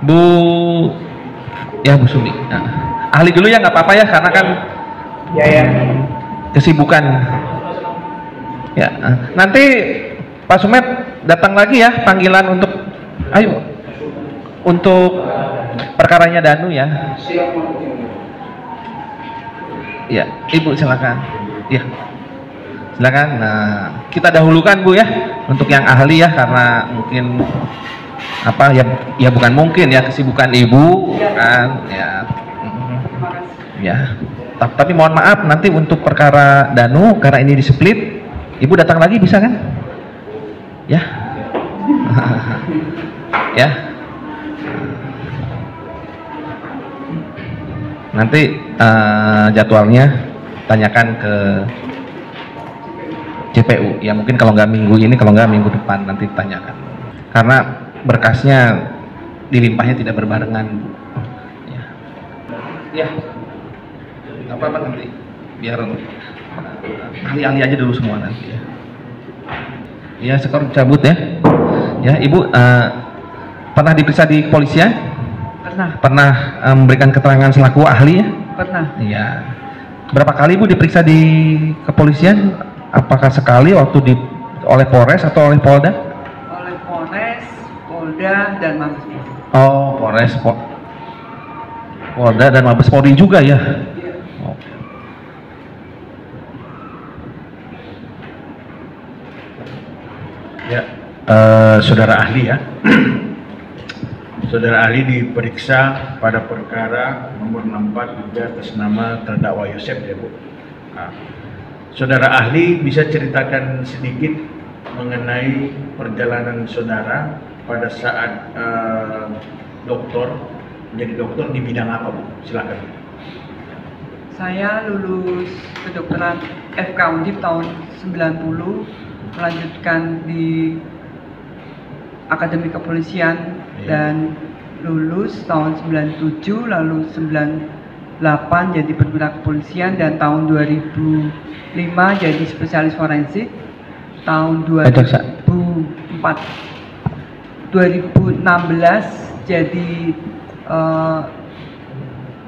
Bu, ya Bu Sumi. Nah, ahli dulu ya, nggak apa-apa ya, karena kan Ya. kesibukan. Ya, nanti Pak Sumet datang lagi ya, panggilan untuk, ayo, untuk perkaranya Danu ya. Ya, Ibu silakan. Ya, silakan. Nah, kita dahulukan Bu ya, untuk yang ahli ya, karena mungkin apa ya, ya bukan mungkin ya, kesibukan Ibu kan ya. Ya, tapi mohon maaf nanti untuk perkara Danu, karena ini di split, Ibu datang lagi bisa kan? Ya. Ya. Nanti jadwalnya tanyakan ke JPU ya, mungkin kalau nggak minggu ini, kalau nggak minggu depan nanti tanyakan, karena berkasnya dilimpahnya tidak berbarengan. Ya, ya, nggak apa-apa, nanti biar ahli-ahli aja dulu semua nanti ya. Ya, skor cabut ya. Ya, Ibu pernah diperiksa di kepolisian? Pernah memberikan keterangan selaku ahli ya? Pernah. Iya. Berapa kali Bu diperiksa di kepolisian? Apakah sekali waktu oleh Polres atau oleh Polda? Oleh Polres, Polda, dan Mabes Polri. Oh, Polres, Polda dan Mabes Polri juga ya? Iya. Oke. Ya, saudara ahli ya. Saudara ahli diperiksa pada perkara nomor 64 juga atas nama terdakwa Yosef ya Bu. Nah, saudara ahli bisa ceritakan sedikit mengenai perjalanan saudara pada saat menjadi dokter di bidang apa Bu? Silakan. Saya lulus kedokteran FK Undip tahun 90, melanjutkan di Akademi Kepolisian dan lulus tahun 97, lalu 98 jadi perwira kepolisian, dan tahun 2005 jadi spesialis forensik. Tahun 2016 jadi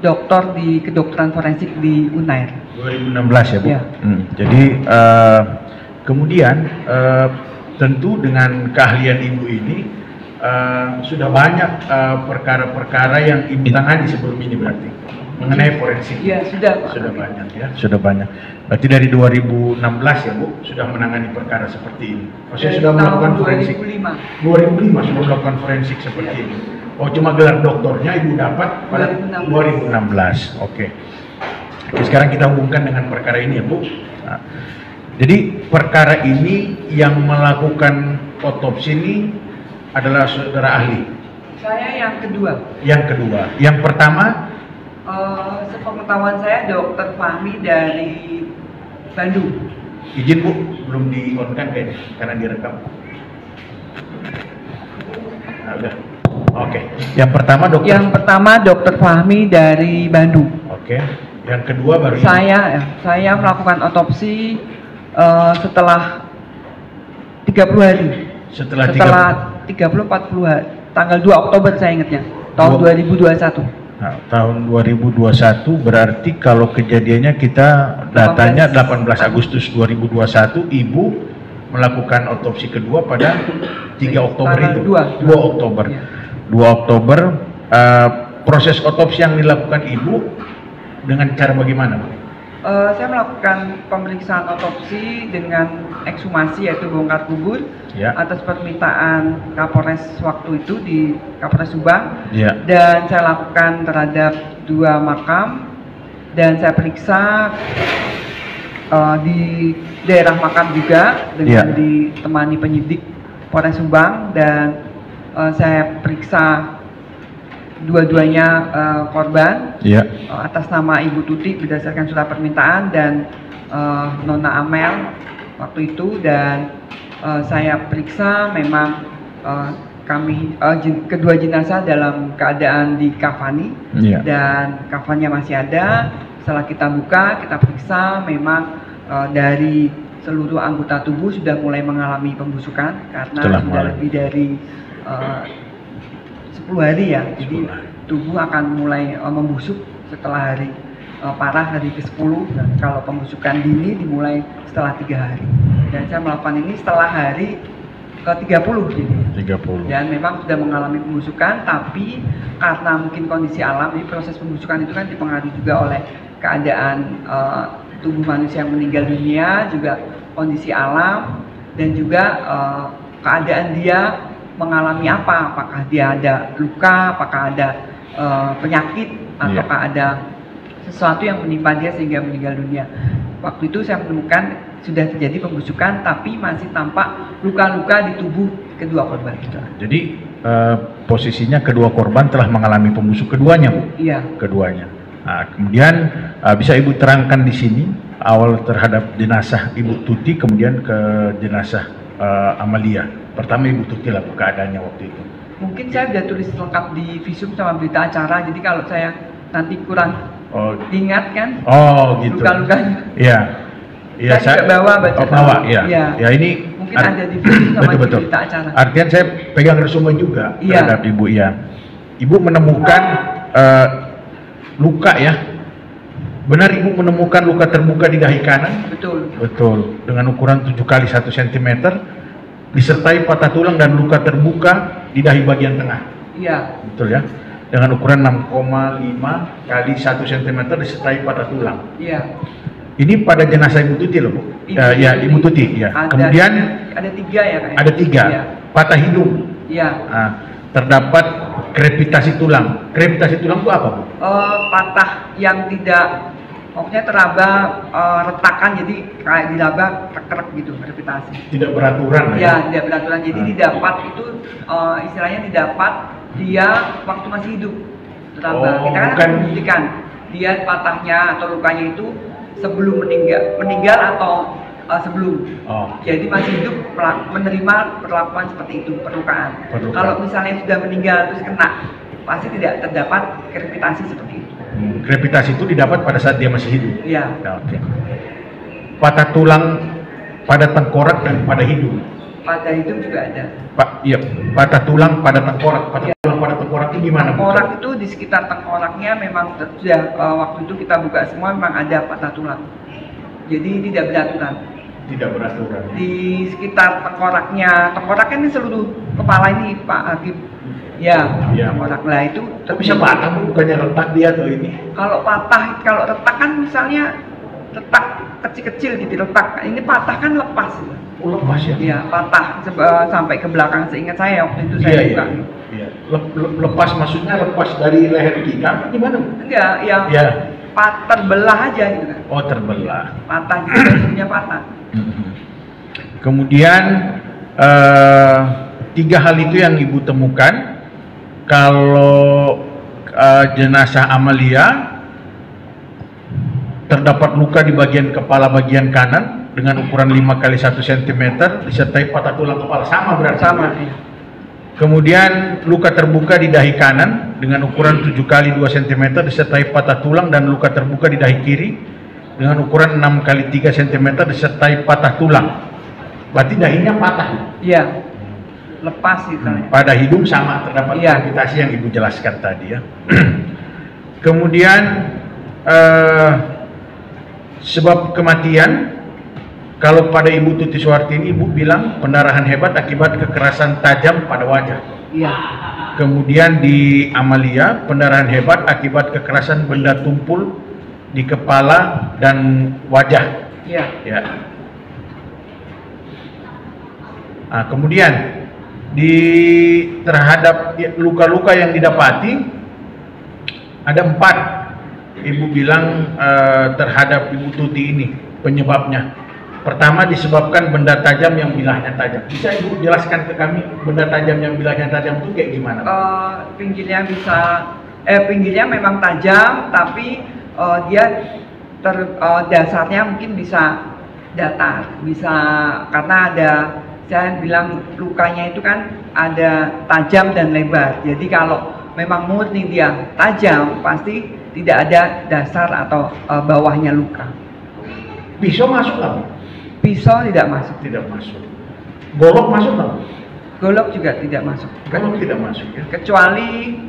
dokter di kedokteran forensik di Unair. 2016 ya Bu. Ya. Jadi kemudian tentu dengan keahlian Ibu ini sudah banyak perkara-perkara yang Ibu tangani sebelum ini berarti mengenai forensik. Ya, sudah Pak. Sudah banyak ya, sudah banyak. Berarti dari 2016 ya Bu sudah menangani perkara seperti ini. Maksudnya sudah melakukan forensik. 2005 sudah melakukan forensik seperti ini. Oh, cuma gelar doktornya Ibu dapat pada 2016. Oke. Oke, sekarang kita hubungkan dengan perkara ini ya Bu. Nah, jadi perkara ini yang melakukan otopsi ini adalah saudara ahli. Saya yang kedua. Yang kedua. Yang pertama, sepengetahuan saya Dokter Fahmi dari Bandung. izin Bu, belum di-on-kan kayaknya karena direkam. Nah, udah. Oke. Yang pertama dokter. Yang pertama Dokter Fahmi dari Bandung. Oke. Yang kedua baru ini. Saya melakukan otopsi setelah 30 hari. Setelah 30-40 hari. Tanggal 2 Oktober saya ingatnya. Tahun 2021. Nah, tahun 2021 berarti kalau kejadiannya kita datanya 18 Agustus 2021, Ibu melakukan otopsi kedua pada 3 Oktober Tanggal itu. 2 Oktober. Ya. 2 Oktober proses otopsi yang dilakukan Ibu dengan cara bagaimana, Bu? Saya melakukan pemeriksaan otopsi dengan ekshumasi, yaitu bongkar kubur, Ya. atas permintaan Kapolres waktu itu di Kapolres Subang. Ya. Dan saya lakukan terhadap 2 makam, dan saya periksa di daerah makam juga dengan ditemani penyidik Polres Subang, dan saya periksa dua-duanya korban atas nama Ibu Tuti berdasarkan surat permintaan dan Nona Amel waktu itu, dan saya periksa memang kedua jenazah dalam keadaan dikafani dan kafannya masih ada. Setelah kita buka, kita periksa, memang dari seluruh anggota tubuh sudah mulai mengalami pembusukan karena sudah lebih dari 10 10 hari ya. Jadi tubuh akan mulai membusuk setelah hari parah hari ke-10. Nah, kalau pembusukan dini dimulai setelah 3 hari. Dan saya melakukan ini setelah hari ke-30 jadi. 30. Dan memang sudah mengalami pembusukan, tapi karena mungkin kondisi alam, jadi proses pembusukan itu kan dipengaruhi juga oleh keadaan tubuh manusia yang meninggal dunia, juga kondisi alam, dan juga keadaan dia mengalami apa, apakah dia ada luka, apakah ada penyakit, ataukah ada sesuatu yang menimpa dia sehingga meninggal dunia. Waktu itu saya menemukan sudah terjadi pembusukan, tapi masih tampak luka-luka di tubuh kedua korban. Jadi posisinya kedua korban telah mengalami pembusuk keduanya, Bu? Iya. Keduanya. Nah, kemudian bisa Ibu terangkan di sini awal terhadap jenazah Ibu Tuti, kemudian ke jenazah Amalia. Pertama Ibu Tuti lah keadaannya waktu itu. Mungkin saya sudah tulis lengkap di visum sama berita acara, jadi kalau saya nanti kurang diingat kan? Oh gitu. Luka-lukanya. Iya. Iya, saya juga bawa, iya. Ya. Ya ini mungkin ada di visum sama betul. berita acara. Artinya saya pegang resume juga terhadap Ibu ya. Ibu menemukan luka ya. Benar Ibu menemukan luka terbuka di dahi kanan? Betul. Betul. Dengan ukuran 7 kali 1 cm disertai patah tulang dan luka terbuka di dahi bagian tengah. Iya. Betul ya. Dengan ukuran 6,5 kali 1 cm disertai patah tulang. Iya. Ini pada jenazah Ibu Tuti loh, Bu. Ibu Tuti. Ya. Kemudian ada 3 ya kayaknya. Ada 3. Ya. Patah hidung. Iya. Nah, terdapat krepitasi tulang. Krepitasi tulang itu apa, Bu? Patah yang tidak, maksudnya teraba retakan, jadi kayak dilaba krek-krek gitu, krepitasi. Tidak beraturan ya? Tidak beraturan. Jadi didapat itu istilahnya didapat dia waktu masih hidup. Teraba. Kita kan akan membuktikan dia patahnya atau lukanya itu sebelum meninggal atau sebelum. Jadi masih hidup menerima perlakuan seperti itu, perlukaan. Kalau misalnya sudah meninggal terus kena, pasti tidak terdapat krepitasi seperti itu. Krepitasi itu didapat pada saat dia masih hidup. Iya. Oke. Patah tulang pada tengkorak dan pada hidung. Pada hidung juga ada. Iya, patah tulang pada tengkorak. Tulang pada tengkorak itu gimana? Tengkorak itu di sekitar tengkoraknya memang sudah waktu itu kita buka semua memang ada patah tulang. Jadi tidak beraturan. Tidak beraturan. Di sekitar tengkoraknya ini seluruh kepala ini Pak Hakim. Ya. Tengkorak lah itu. Bisa patah, bukannya retak dia tuh ini? Kalau patah, kalau retak kan misalnya retak kecil-kecil gitu retak. Ini patah kan lepas. Lepas ya? Iya, patah sampai ke belakang. Seingat saya waktu itu saya buka. Iya. Lepas maksudnya lepas dari leher kita apa gimana? Enggak, yang terbelah aja gitu kan. Oh, terbelah. Patah juga punya patah. Kemudian 3 hal itu yang Ibu temukan. Kalau jenazah Amalia terdapat luka di bagian kepala bagian kanan dengan ukuran 5 kali 1 cm disertai patah tulang kepala, sama berarti? Sama. Kemudian luka terbuka di dahi kanan dengan ukuran 7 kali 2 cm disertai patah tulang dan luka terbuka di dahi kiri dengan ukuran 6 kali 3 cm disertai patah tulang. Berarti dahinya patah? Iya. Lepas gitu. Pada hidung sama terdapat krepitasi yang Ibu jelaskan tadi ya. Kemudian sebab kematian, kalau pada Ibu Tuti Suhartini Ibu bilang pendarahan hebat akibat kekerasan tajam pada wajah. Iya. Kemudian di Amalia pendarahan hebat akibat kekerasan benda tumpul di kepala dan wajah. Iya. Ya. Nah, kemudian terhadap luka-luka yang didapati ada 4 Ibu bilang terhadap Ibu Tuti ini penyebabnya. Pertama disebabkan benda tajam yang bilahnya tajam. Bisa Ibu jelaskan ke kami benda tajam yang bilahnya tajam itu kayak gimana? Pinggirnya memang tajam, tapi dia dasarnya mungkin bisa datar, bisa karena ada, saya bilang lukanya itu kan ada tajam dan lebar. Jadi kalau memang murni dia tajam, pasti tidak ada dasar atau bawahnya luka. Pisau masuk nggak? Pisau tidak masuk. Tidak masuk. Golok masuk nggak? Golok juga tidak masuk. Golok tidak masuk ya. Kecuali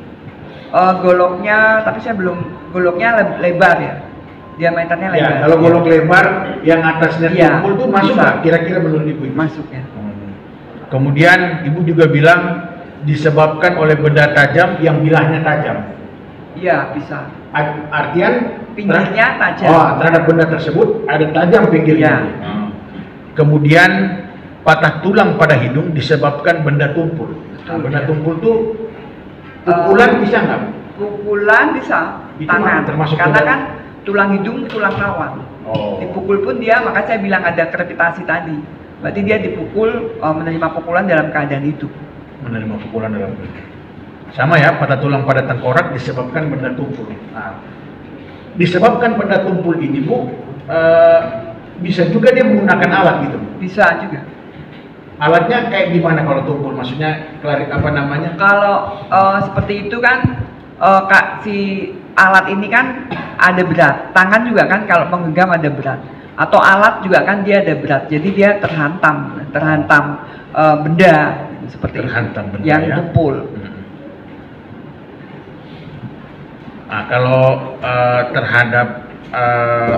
goloknya, tapi saya belum, goloknya lebar ya. Diameternya lebar. Ya, kalau golok lebar yang atasnya tumpul tuh masuk nggak? Kira-kira menurut Ibu? Masuk ya. Kemudian Ibu juga bilang disebabkan oleh benda tajam yang bilahnya tajam. Iya, bisa. Artian pinggirnya tajam. Oh, terhadap benda tersebut ada tajam pinggirnya. Ya. Kemudian patah tulang pada hidung disebabkan benda tumpul. Nah, benda tumpul tuh pukulan bisa nggak? Pukulan bisa. Itu tangan. Termasuk karena kan tulang hidung tulang rawan. Oh. Dipukul pun dia, maka saya bilang ada krepitasi tadi. Berarti dia dipukul, menerima pukulan dalam keadaan itu. Menerima pukulan dalam keadaan. Sama ya, patah tulang pada tengkorak disebabkan benda tumpul. Nah, disebabkan benda tumpul ini Bu, bisa juga dia menggunakan alat gitu. Bisa juga. Alatnya kayak gimana kalau tumpul? Maksudnya apa namanya? Kalau seperti itu kan, si alat ini kan ada berat. Tangan juga kan kalau menggenggam ada berat. Atau alat juga kan dia ada berat. Jadi dia terhantam benda seperti terhantam benda yang ya? tumpul. Nah, kalau terhadap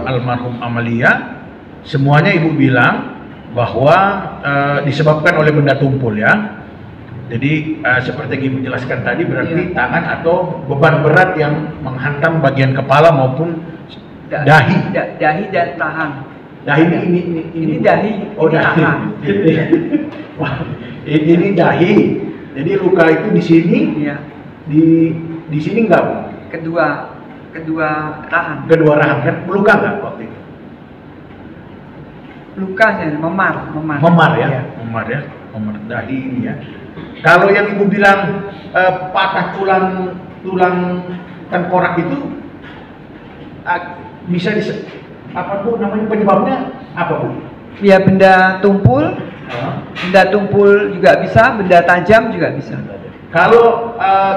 almarhum Amalia, semuanya Ibu bilang bahwa disebabkan oleh benda tumpul ya. Jadi seperti yang Ibu jelaskan tadi, berarti tangan atau beban berat yang menghantam bagian kepala maupun dahi. Dahi dan tahan. Dahi ini dahi. Oh, ini dahi. Wah, ini dahi. Jadi luka itu di sini. Iya. Di sini enggak? Kedua rahang. Kedua rahang kan luka enggak waktu itu? Luka ya, memar ya, ya. memar dahi ini ya. Kalau yang Ibu bilang patah tulang tengkorak itu bisa apa Bu namanya, penyebabnya apa Bu? Ya benda tumpul, benda tumpul juga bisa, benda tajam juga bisa. Kalau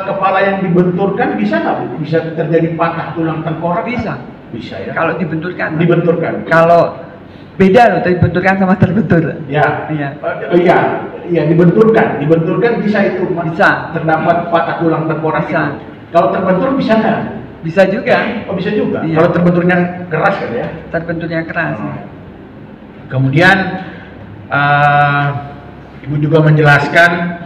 kepala yang dibenturkan bisa nggak Bu? Bisa terjadi patah tulang tengkorak? Bisa. Bisa ya. Kalau dibenturkan. Dibenturkan. Kalau beda loh, dibenturkan sama terbentur. Ya. Iya. Iya, dibenturkan bisa itu. Bisa. Terdapat patah tulang tengkorak. Bisa. Itu. Kalau terbentur bisa nggak? Bisa juga. Oh, bisa juga. Iya. Kalau terbenturnya keras kan ya? Terbenturnya keras. Ya. Kemudian Ibu juga menjelaskan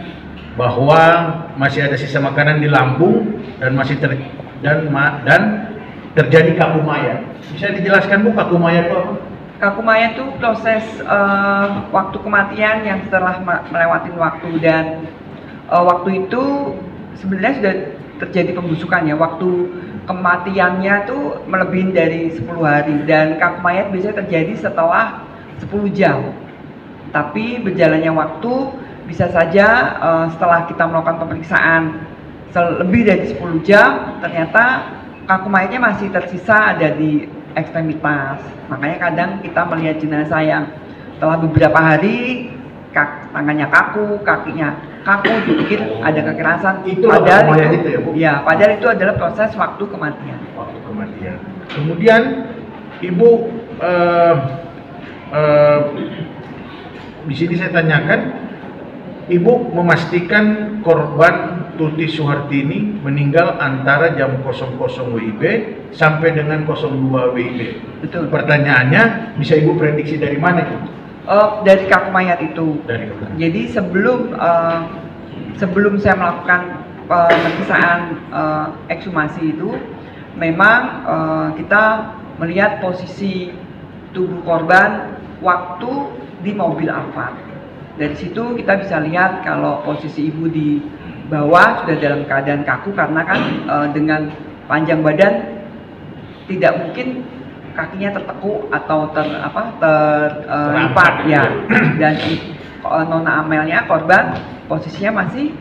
bahwa masih ada sisa makanan di lambung dan masih terjadi kaku mayat. Bisa dijelaskan Bu, kaku mayat itu apa? Kaku mayat itu proses waktu kematian yang setelah melewati waktu, dan waktu itu sebenarnya sudah terjadi pembusukan ya. Waktu kematiannya tuh melebihi dari 10 hari, dan kaku mayat biasanya terjadi setelah 10 jam. Tapi berjalannya waktu bisa saja setelah kita melakukan pemeriksaan lebih dari 10 jam, ternyata kaku mayatnya masih tersisa ada di ekstremitas. Makanya kadang kita melihat jenazah yang setelah beberapa hari tangannya kaku, kakinya kaku, dipikir ada kekerasan. Padahal itu ya, Bu? Ya, padahal itu adalah proses waktu kematian. Waktu kematian. Kemudian Ibu di sini saya tanyakan, Ibu memastikan korban Tuti Suhartini meninggal antara jam 00 WIB sampai dengan 02 WIB. Betul. Pertanyaannya, bisa Ibu prediksi dari mana itu? Dari kaku mayat itu. Jadi sebelum saya melakukan pemeriksaan ekshumasi itu, memang kita melihat posisi tubuh korban waktu di mobil Alphard. Dari situ kita bisa lihat kalau posisi ibu di bawah sudah dalam keadaan kaku, karena kan dengan panjang badan tidak mungkin kakinya tertekuk atau terlipat ya. Dan nona Amelnya, korban, posisinya masih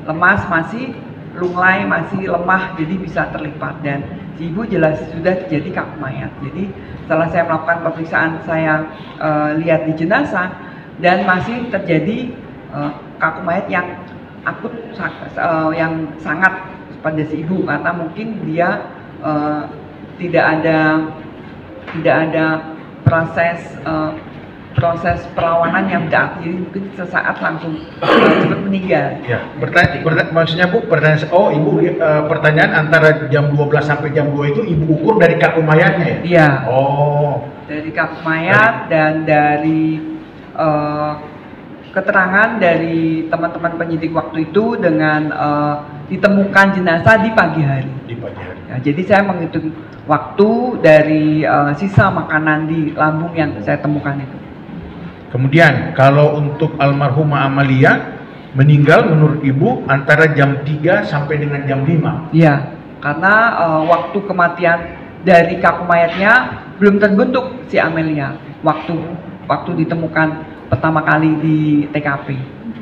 lemas, masih lunglai, masih lemah, jadi bisa terlipat, dan si ibu jelas sudah terjadi kaku mayat. Jadi setelah saya melakukan pemeriksaan, saya lihat di jenazah dan masih terjadi kaku mayat yang akut, yang sangat pada si ibu, karena mungkin dia tidak ada proses proses perlawanan yang berarti, jadi mungkin sesaat langsung cepat meninggal. Ya, maksudnya Bu, pertanyaan, oh Ibu, pertanyaan antara jam 12 sampai jam 2 itu Ibu ukur dari kaku mayatnya ya? Iya. Oh. Dari kaku mayat dan dari keterangan dari teman-teman penyidik waktu itu dengan ditemukan jenazah di pagi hari. Di pagi hari. Ya, jadi saya menghitung waktu dari sisa makanan di lambung yang saya temukan itu. Kemudian kalau untuk almarhumah Amalia meninggal menurut Ibu antara jam 3 sampai dengan jam 5. Iya, karena waktu kematian dari kaku mayatnya belum terbentuk si Amelia waktu ditemukan pertama kali di TKP.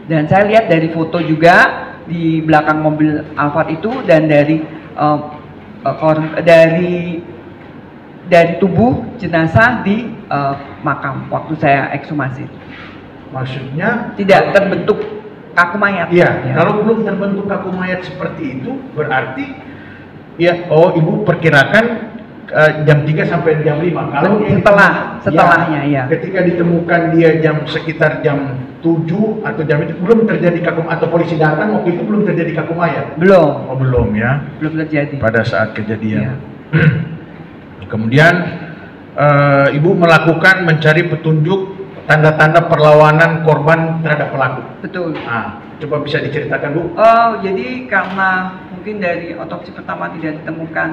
Dan saya lihat dari foto juga di belakang mobil Alphard itu dan dari tubuh jenazah di makam waktu saya ekshumasi. Maksudnya tidak terbentuk kaku mayat. Iya, ya. Kalau belum terbentuk kaku mayat seperti itu berarti ya Ibu perkirakan jam 3 sampai jam 5. Kalau setelahnya ya. Ketika ditemukan dia sekitar jam 7 atau jam itu belum terjadi kaku, atau polisi datang waktu itu belum terjadi kaku mayat. Belum. Oh, belum ya. Belum terjadi. Pada saat kejadian. Ya. Kemudian Ibu melakukan mencari petunjuk tanda-tanda perlawanan korban terhadap pelaku. Betul. Nah, coba bisa diceritakan Bu? Jadi karena mungkin dari otopsi pertama tidak ditemukan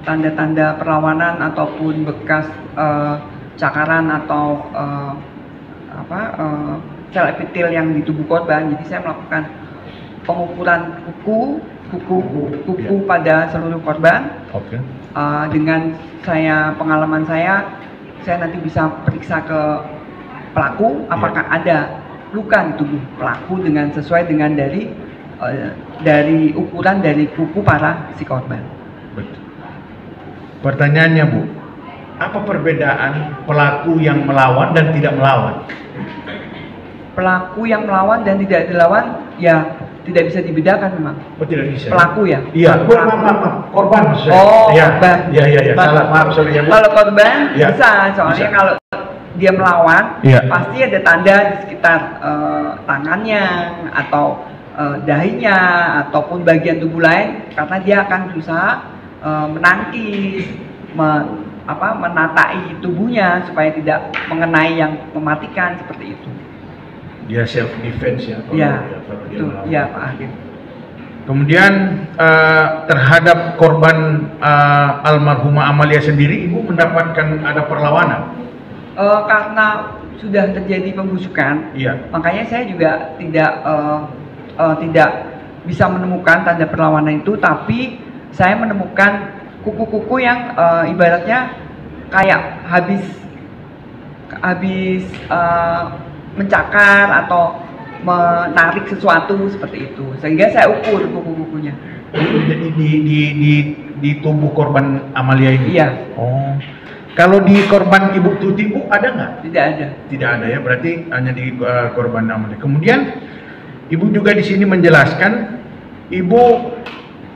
tanda-tanda perlawanan ataupun bekas cakaran atau sel epitel yang di tubuh korban, jadi saya melakukan pengukuran kuku pada seluruh korban. Oke. Dengan pengalaman saya nanti bisa periksa ke pelaku apakah ada luka di tubuh pelaku dengan sesuai dengan dari ukuran dari kuku para si korban. Betul. Pertanyaannya Bu, apa perbedaan pelaku yang melawan dan tidak melawan? Pelaku yang melawan dan tidak dilawan ya tidak bisa dibedakan memang. Oh, tidak bisa. Pelaku ya? Iya, maaf. Korban maksudnya. Oh, ya. korban. Iya, salah, maaf sorry ya Bu. Kalau korban ya. bisa, soalnya kalau dia melawan ya. pasti ada tanda di sekitar tangannya atau dahinya ataupun bagian tubuh lain karena dia akan berusaha menangkis, menatai tubuhnya supaya tidak mengenai yang mematikan seperti itu. Dia self defense ya. Iya, betul. Iya Pak Hakim. Kemudian terhadap korban almarhumah Amalia sendiri, Ibu mendapatkan ada perlawanan? Karena sudah terjadi pembusukan, iya. Makanya saya juga tidak bisa menemukan tanda perlawanan itu, tapi saya menemukan kuku-kuku yang ibaratnya kayak habis mencakar atau menarik sesuatu seperti itu, sehingga saya ukur kuku-kukunya. Jadi di tubuh korban Amalia ini? Iya. Oh, kalau di korban Ibu Tuti Bu ada nggak? Tidak ada. Tidak ada ya, berarti hanya di korban Amalia. Kemudian Ibu juga di sini menjelaskan Ibu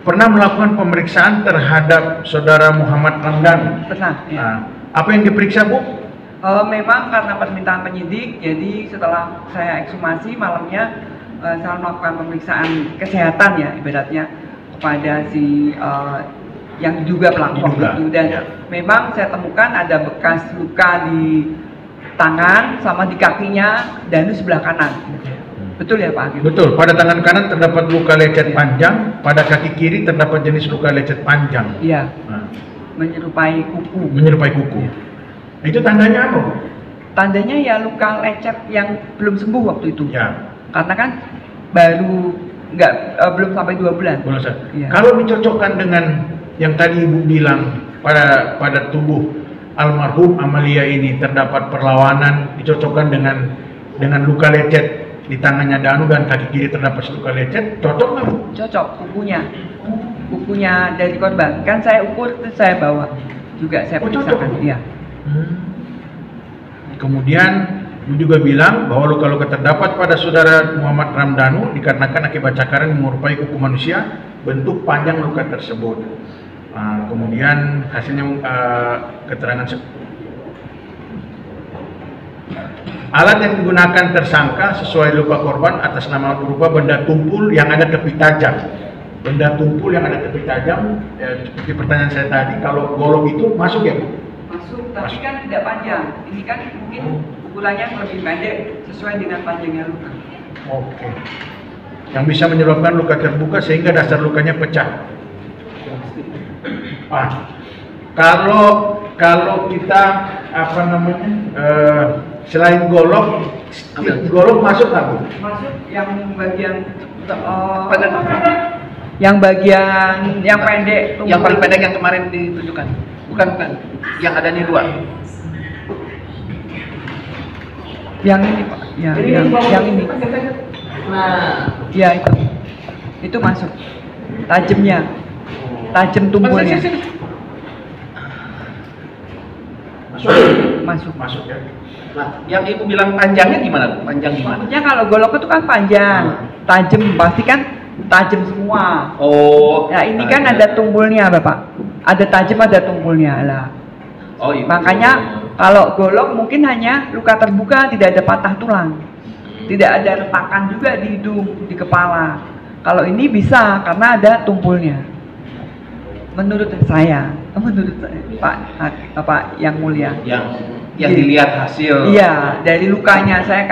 pernah melakukan pemeriksaan terhadap saudara Muhammad Ramdan. Pernah. Ya. Nah, apa yang diperiksa Bu? Memang karena permintaan penyidik, jadi setelah saya ekshumasi malamnya saya melakukan pemeriksaan kesehatan ya ibaratnya kepada si yang diduga pelaku itu, dan ya. Memang saya temukan ada bekas luka di tangan sama di kakinya dan di sebelah kanan. Betul ya Pak Hakim? Betul, pada tangan kanan terdapat luka lecet panjang, pada kaki kiri terdapat jenis luka lecet panjang. Iya. Nah. Menyerupai kuku. Ya. Itu tandanya apa Bu? Tandanya ya luka lecet yang belum sembuh waktu itu. Ya. Karena kan belum sampai 2 bulan. Belum. Ya. Kalau dicocokkan dengan yang tadi Ibu bilang pada tubuh almarhum Amalia ini terdapat perlawanan, dicocokkan dengan luka lecet di tangannya Danu dan kaki kiri terdapat luka lecet, cocok nggak Bu? Cocok, kukunya dari korban. Kan saya ukur terus saya bawa juga saya periksakan. Iya. Kemudian Ibu juga bilang bahwa luka-luka terdapat pada saudara Muhammad Ramdanu dikarenakan akibat cakaran yang menyerupai kuku manusia, bentuk panjang luka tersebut. Kemudian hasilnya keterangan Alat yang digunakan tersangka sesuai luka korban atas nama berupa benda tumpul yang ada tepi tajam. Benda tumpul yang ada tepi tajam, ya, seperti pertanyaan saya tadi, kalau golok itu masuk ya Bu? Masuk, tapi kan tidak panjang. Ini kan mungkin ukurannya lebih pendek sesuai dengan panjangnya luka. Oke. Yang bisa menyebabkan luka terbuka sehingga dasar lukanya pecah. Kalau kita apa namanya selain golok masuk nggak Bu? Masuk yang bagian yang bagian yang pendek, yang paling pendek yang kemarin ditunjukkan, bukan yang ada nih 2. Yang ini Pak, ya, yang ini. Nah, ya itu masuk tajamnya, tajam tumpulnya. Masuk ya. Nah, yang Ibu bilang panjangnya gimana? Panjang gimana? Maksudnya kalau golok itu kan panjang, tajam, pasti kan tajam semua. Oh. Nah ini kan ada tumpulnya Bapak, ada tajam ada tumpulnya lah. Oh itu. Makanya kalau golok mungkin hanya luka terbuka, tidak ada patah tulang, tidak ada retakan juga di hidung, di kepala. Kalau ini bisa karena ada tumpulnya. Menurut saya Pak yang mulia. Yang dilihat hasil. Iya, dari lukanya saya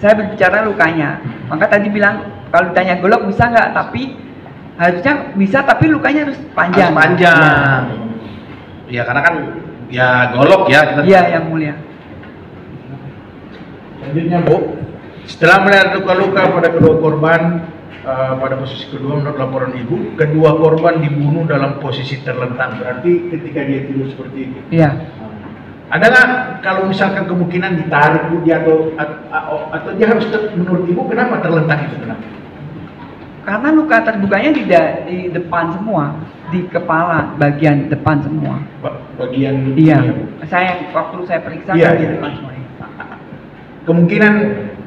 berbicara lukanya. Maka tadi bilang kalau ditanya golok bisa nggak? Tapi harusnya bisa, tapi lukanya harus panjang. Harus panjang. Ya karena kan ya golok ya. Iya yang mulia. Selanjutnya Bu, setelah melihat luka-luka pada kedua korban pada posisi kedua menurut laporan Ibu, kedua korban dibunuh dalam posisi terlentang. Berarti ketika dia tidur seperti itu. Iya. Ada nggak kalau misalkan kemungkinan ditarik Bu dia atau dia harus menurut Ibu kenapa terlentang itu kenapa? Karena luka terbukanya tidak di depan semua, di kepala bagian depan semua. Bagian iya. Waktu saya periksa iya. Depan semua. Kemungkinan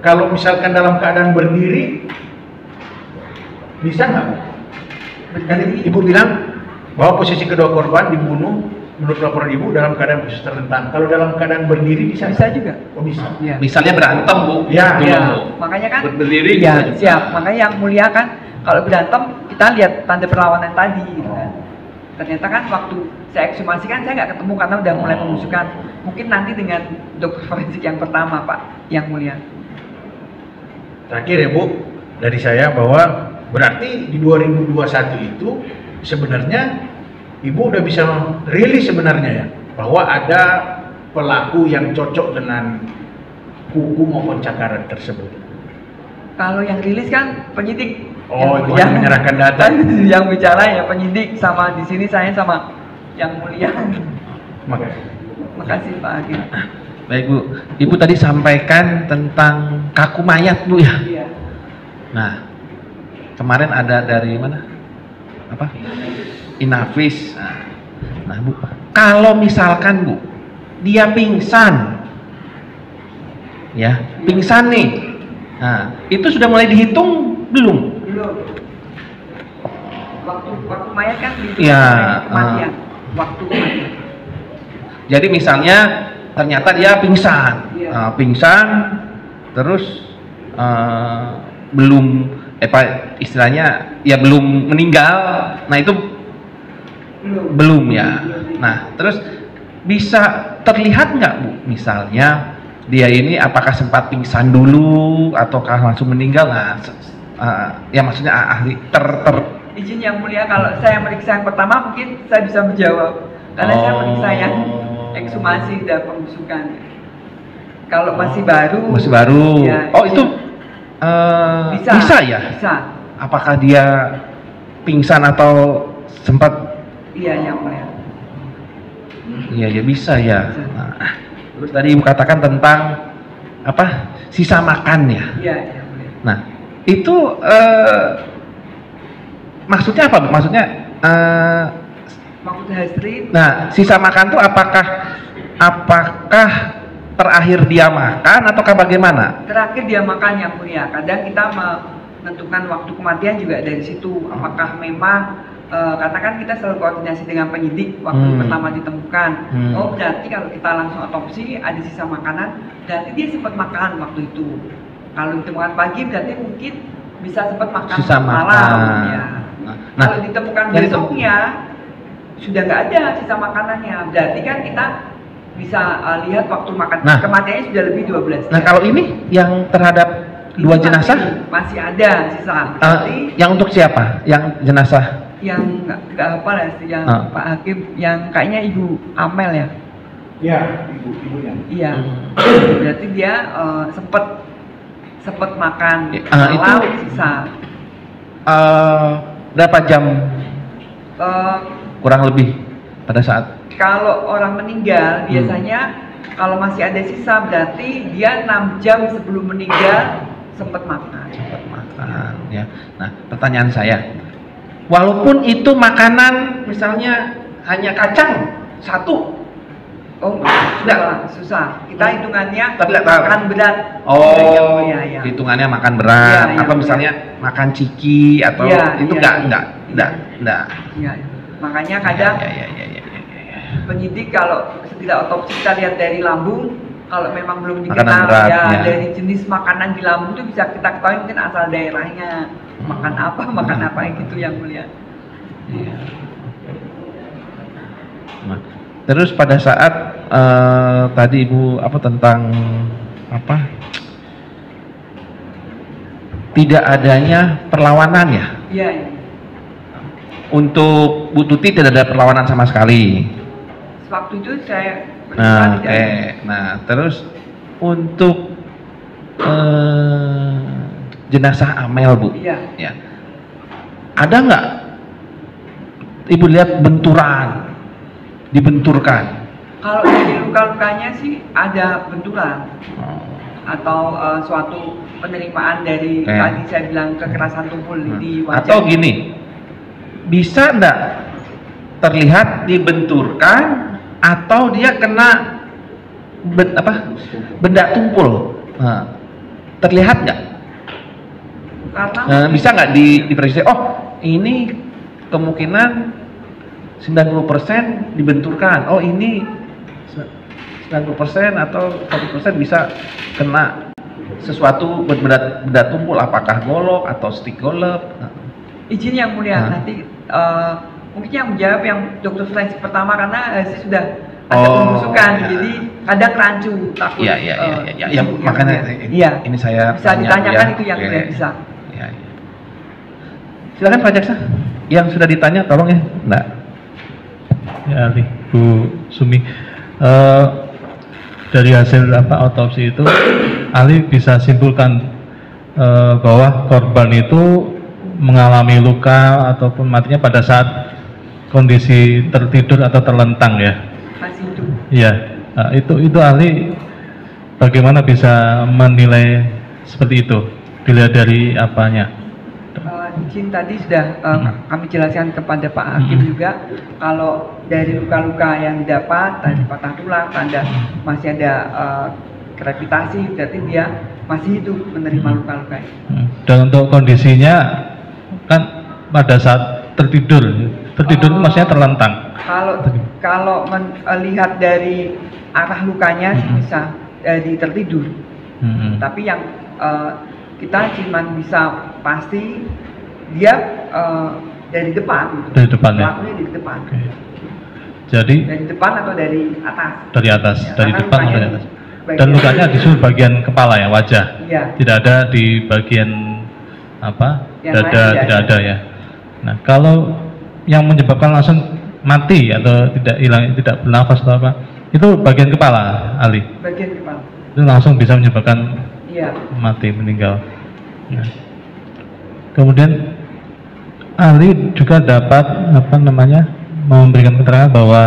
kalau misalkan dalam keadaan berdiri bisa nggak? Kan Ibu bilang bahwa posisi kedua korban dibunuh menurut laporan Ibu dalam keadaan posisi terlentang. Kalau dalam keadaan berdiri bisa juga. Oh bisa. Ya. Misalnya berantem Bu. Ya. Makanya kan berdiri ya, siap. Makanya yang mulia kan kalau berantem kita lihat tanda perlawanan tadi gitu kan. Ternyata kan waktu saya ekshumasi kan saya nggak ketemu karena udah mulai pembusukan. Mungkin nanti dengan dokter forensik yang pertama Pak yang mulia. Terakhir ya Bu, dari saya bahwa berarti di 2021 itu sebenarnya Ibu udah bisa rilis sebenarnya ya bahwa ada pelaku yang cocok dengan kuku maupun cakaran tersebut. Kalau yang rilis kan penyidik. Oh, Ibu yang menyerahkan data. Kan yang bicara ya penyidik, sama di sini saya sama yang mulia. Makasih Pak Hakim. Baik Bu, Ibu tadi sampaikan tentang kaku mayat Bu ya. Iya. Nah, kemarin ada dari mana? Apa? Inavis. Nah Bu, kalau misalkan Bu, dia pingsan, ya, pingsan nih. Nah, itu sudah mulai dihitung belum? Belum. Waktu mayat kan dihitung ya, kematian. Waktu kematian. Jadi misalnya ternyata dia pingsan, pingsan, terus belum istilahnya ya belum meninggal. Nah itu belum ya. Nah terus bisa terlihat nggak Bu, misalnya dia ini apakah sempat pingsan dulu ataukah langsung meninggal? Nah ya maksudnya ahli izin yang mulia, kalau saya meriksa yang pertama mungkin saya bisa menjawab karena saya meriksa yang ekshumasi dan pembusukan. Kalau masih baru ya, oh itu bisa ya? Bisa. Apakah dia pingsan atau sempat? Iya yang mulia. Iya ya bisa ya. Nah, terus tadi Ibu katakan tentang apa, sisa makan ya? Iya yang mulia. Nah itu maksudnya apa? Maksudnya maksud Hasri. Nah sisa makan tuh apakah terakhir dia makan ataukah bagaimana? Terakhir dia makan yang mulia. Kadang kita menentukan waktu kematian juga dari situ. Apakah memang katakan kita selalu koordinasi dengan penyidik waktu pertama ditemukan. Oh berarti kalau kita langsung otopsi ada sisa makanan, berarti dia sempat makan waktu itu. Kalau ditemukan pagi berarti mungkin bisa sempat makan sisa malam. Ya. Nah, kalau ditemukan besoknya sudah nggak ada sisa makanannya, berarti kan kita bisa lihat waktu makan. Kematiannya sudah lebih 12 jam. Nah kalau ini yang terhadap dua jenazah masih ada sisa. Yang untuk siapa? Yang jenazah? Yang nggak apa lah, yang Pak Hakim, yang kayaknya Ibu Amel ya? Iya, ibunya. Iya. Berarti dia sempat makan itu sisa. Berapa jam? Kurang lebih pada saat. Kalau orang meninggal biasanya kalau masih ada sisa berarti dia 6 jam sebelum meninggal sempat makan. Sempat makan, ya. Nah, pertanyaan saya, walaupun itu makanan misalnya hanya kacang satu, susah. Kita hitungannya makan berat. Ya. Hitungannya makan berat. Apa misalnya makan ciki atau itu enggak. Ya. Makanya kadang penyidik kalau tidak otopsi kita lihat dari lambung, kalau memang belum diketahui dari jenis makanan di lambung itu bisa kita ketahui mungkin asal daerahnya makan apa gitu yang mulia. Iya. Nah, terus pada saat tadi Ibu tentang tidak adanya perlawanan ya? Iya. Untuk Bu Tuti tidak ada perlawanan sama sekali. Waktu itu saya terus untuk jenazah Amel Bu, ya, ada nggak Ibu lihat dibenturkan? Kalau dari luka-lukanya sih ada benturan atau suatu penerimaan dari tadi saya bilang kekerasan tumpul di wajah. Atau gini, bisa nggak terlihat dibenturkan atau dia kena benda tumpul? Terlihat nggak? Bisa nggak diprediksi? Oh, ini kemungkinan 90% dibenturkan. Oh, ini 90% atau 1% bisa kena sesuatu benda tumpul, apakah golok atau stick golok? Izin yang mulia, nanti mungkin yang menjawab yang dokter forensik pertama karena saya sudah ada pembusukan, jadi kadang rancu takut. Iya, makanya ini saya bisa ditanyakan itu yang tidak bisa. Silakan Pak Jaksa, yang sudah ditanya tolong ya, enggak. Ya, Bu Sumi, dari hasil otopsi itu, ahli bisa simpulkan bahwa korban itu mengalami luka ataupun matinya pada saat kondisi tertidur atau terlentang ya? Masih hidup. Iya, itu ahli bagaimana bisa menilai seperti itu? Dilihat dari apanya? Izin tadi sudah kami jelaskan kepada Pak Hakim juga, kalau dari luka-luka yang didapat, tadi patah tulang, tanda masih ada gravitasi, berarti dia masih hidup menerima luka-luka. Dan untuk kondisinya kan pada saat tertidur itu maksudnya terlentang. Kalau melihat dari arah lukanya bisa dari tertidur, tapi yang kita cuma bisa pasti dia dari depan. Dari depan ya. Pelakunya dari depan. Okay. Jadi dari depan atau dari atas? Dari atas, ya, dari depan atau dari atas. Dan lukanya di seluruh bagian kepala ya, wajah. Ya. Tidak ada di bagian yang dada, tidak ada ya. Nah, kalau yang menyebabkan langsung mati atau tidak bernafas atau apa, itu bagian kepala, Ali. Bagian kepala. Itu langsung bisa menyebabkan mati, meninggal. Nah. Kemudian ahli juga dapat memberikan keterangan bahwa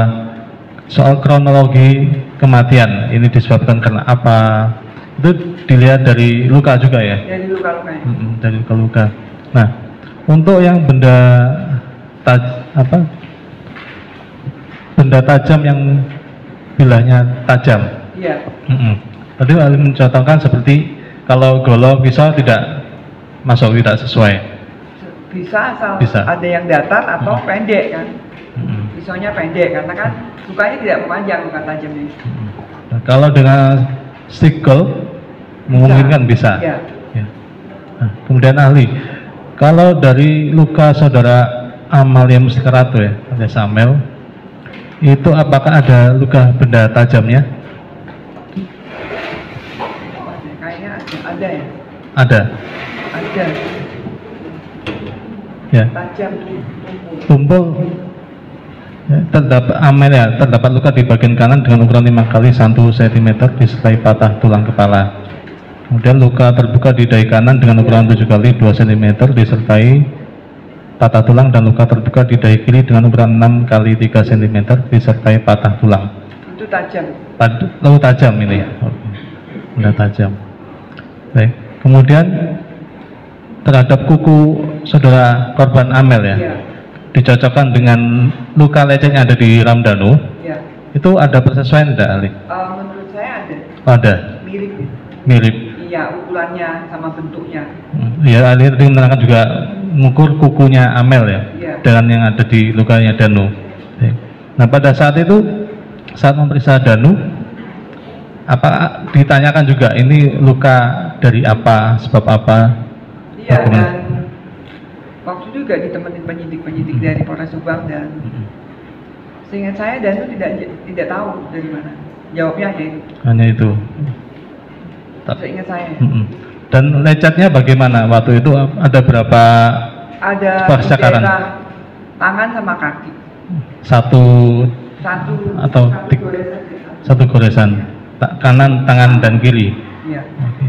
soal kronologi kematian ini disebabkan karena apa, itu dilihat dari luka juga ya? Dari luka-luka. Dari luka-luka. Nah, untuk yang benda tajam yang bilahnya tajam. Iya. Tadi ahli mencontohkan seperti kalau golok pisau tidak masuk, tidak sesuai. Bisa asal Bisa. ada yang datar atau pendek kan. Pisaunya pendek karena kan lukanya tidak memanjang luka tajamnya. Nah, kalau dengan sickle memungkinkan bisa. Ya. Ya. Nah, kemudian ahli, kalau dari luka saudara Amalia Mustikarato ya, alias Amel, itu apakah ada luka benda tajamnya? Kayaknya ada ya. Ada. Ada. Ya. Tajam Tumpul. Ya, terdapat Amel ya, terdapat luka di bagian kanan dengan ukuran 5 kali 1 cm disertai patah tulang kepala. Kemudian luka terbuka di dahi kanan dengan ukuran 7 kali 2 cm disertai patah tulang, dan luka terbuka di dahi kiri dengan ukuran 6 kali 3 cm disertai patah tulang. Itu tajam. Lalu tajam ini ya. Benda tajam. Baik. Kemudian terhadap kuku saudara korban Amel ya. Iya. Dicocokkan dengan luka lecet yang ada di Ramdhanu, Ya. itu ada persesuaian tidak, Ali? Menurut saya ada. Ada, Mirip. mirip. Iya, ukurannya sama bentuknya. Ya, Ali tadi menerangkan juga mengukur kukunya Amel ya, Iya. dengan yang ada di lukanya Danu. Nah, pada saat itu, saat memeriksa Danu, apa ditanyakan juga ini luka dari apa, sebab apa? Iya, Bagaimana? dan waktu itu juga ditemenin penyidik-penyidik dari Polres Subang, dan seingat saya Danu tidak tahu dari mana. Jawabnya hanya itu. Hanya itu. Seingat saya. Dan lecetnya bagaimana waktu itu? Ada berapa? Ada di cakaran? daerah tangan sama kaki. Satu Satu atau goresan. satu goresan, kanan, tangan, dan kiri. Iya. Oke.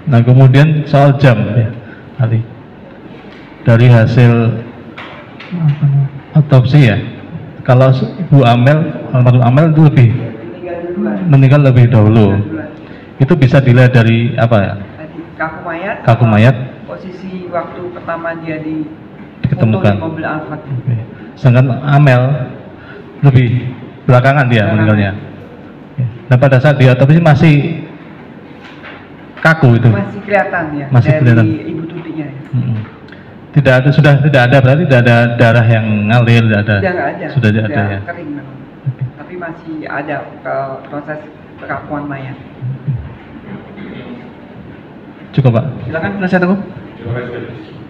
Nah, kemudian soal jam ya, Ali. Dari hasil otopsi ya, kalau Bu Amel, almarhum Amel itu lebih meninggal lebih dahulu. Itu bisa dilihat dari apa ya? Tadi kaku mayat. Kaku mayat. Posisi waktu pertama dia Diketemukan. di mobil Alphard. Oke. Sedangkan Amel lebih belakangan dia meninggalnya. Nah, pada saat di otopsi masih kaku itu. Masih kelihatan ya. Masih dari kelihatan. ibu tutinya. Ya. Tidak ada, sudah tidak ada, berarti tidak ada darah yang ngalir, tidak ada. Sudah nggak ada. Sudah tidak ada ya. Kering memang. Tapi masih ada proses kekakuan mayat. Cukup Pak. Silakan penasihat hukum. Terima kasih.